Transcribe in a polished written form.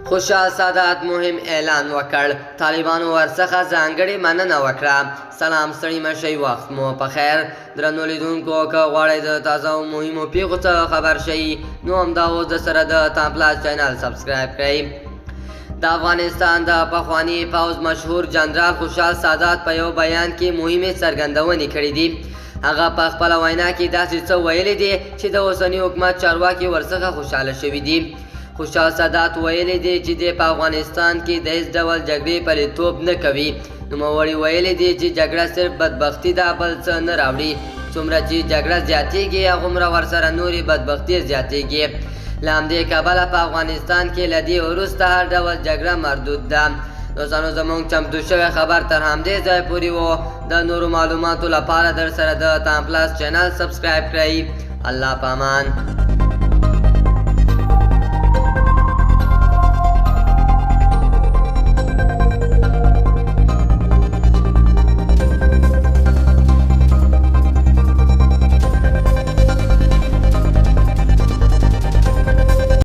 خوشحال سادات مهم اعلان وکړ. طالبانو ورڅخه ځانګړې مننه وکړه. سلام ستړي مه شئ، وخت مو په خیر. درنو لیدونکو، که غواړئ د تازه او مهمو پیښو څخه خبر شئ نو همدا اوس د سره د تام پلاس چینل سبسکرایب کړئ. د افغانستان د پخواني پوځ مشهور جنرال خوشحال سادات په یو بیان کې مهمې څرګندونې کړې دي. هغه په خپله وینا کې داسې څه ویلي دي چې د اوسني حکومت چارواکي ورڅخه خوشحاله شوي دي. خوشحال سادات ویلي دي چې د په افغانستان کې د هیڅ ډول جګړې پلیتوب نه کوي. نوموړي ویلي دي چې جګړه صرف بدبختي ده، بل څه نه راوړي. څومره چې جګړه زیاتېږي هغومره ورسره نورې بدبختي زیاتېږي. له همدې کبله په افغانستان کې له دې وروسته هر ډول جګړه مردود ده. دوستانو، زموږ چمتو شوی خبر تر همدې ځای پورې و. د نورو معلوماتو لپاره در سره د تام پلاس چینل سبسکرایب کړئ. الله پامان.